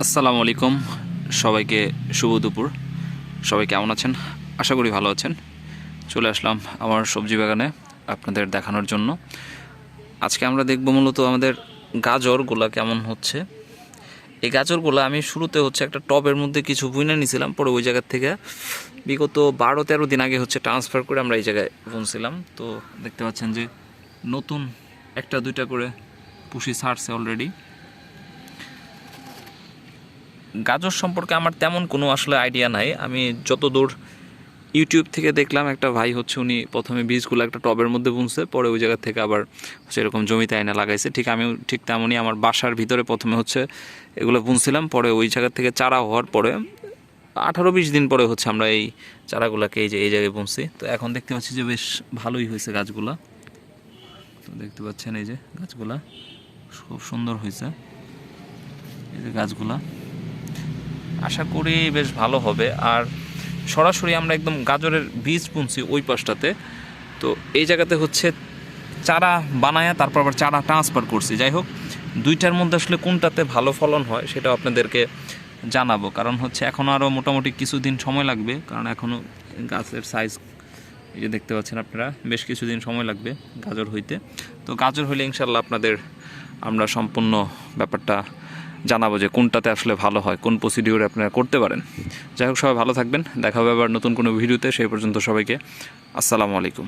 আসসালামু আলাইকুম সবাইকে শুভ দুপুর। সবাই কেমন আছেন? আশা করি ভালো আছেন। চলে আসলাম আমার সবজি বাগানে আপনাদের দেখানোর জন্য। আজকে আমরা দেখব মূলত আমাদের গাজরগুলা কেমন হচ্ছে। এই গাজরগুলো আমি শুরুতে একটা টবের মধ্যে কিছু বুনে নিয়েছিলাম, পরে ওই জায়গার থেকে বিগত 12-13 দিন আগে ট্রান্সফার করে আমরা এই জায়গায় বুনছিলাম। তো দেখতে পাচ্ছেন যে নতুন একটা দুইটা করে পুষি ছাড়ছে অলরেডি। গাজর সম্পর্কে আমার তেমন কোনো আসলে আইডিয়া নাই। আমি যতদূর ইউটিউব থেকে দেখলাম, একটা ভাই উনি প্রথমে বীজগুলো একটা টবের মধ্যে বুনছে, পরে ওই জায়গা থেকে আবার এরকম জমিতে আইনা লাগাইছে। আমিও ঠিক তেমনই আমার বাসার ভিতরে প্রথমে এগুলো বুনছিলাম, পরে ওই জায়গা থেকে চারা হওয়ার পরে 18-20 দিন পরে আমরা এই চারাগুলোকে এই জায়গায় বুনছি। তো এখন দেখতে পাচ্ছি যে বেশ ভালোই হয়েছে গাছগুলা। তো দেখতে পাচ্ছেন এই যে গাছগুলা খুব সুন্দর হয়েছে। এই যে গাছগুলা আশা করি বেশ ভালো হবে। আর সরাসরি আমরা একদম গাজরের বীজ বুনছি ওই পাশটাতে, তো এই জায়গাতে চারা বানায়া তারপর আবার চারা ট্রান্সফার করছি। যাই হোক, দুইটার মধ্যে আসলে কোনটাতে ভালো ফলন হয় সেটা আপনাদেরকে জানাবো, কারণ এখনও আরও মোটামুটি কিছুদিন সময় লাগবে, কারণ এখনও গাছের সাইজ এই যে দেখতে পাচ্ছেন আপনারা, বেশ কিছুদিন সময় লাগবে গাজর হইতে। তো গাজর হইলে ইনশাল্লাহ আমরা সম্পূর্ণ ব্যাপারটা জানাবো যে কোনটাতে আসলে ভালো হয়, কোন প্রসিডিউরে আপনারা করতে পারেন। যাই হোক, সবাই ভালো থাকবেন, দেখা হবে আবার নতুন কোনো ভিডিওতে। সেই পর্যন্ত সবাইকে আসসালামু আলাইকুম।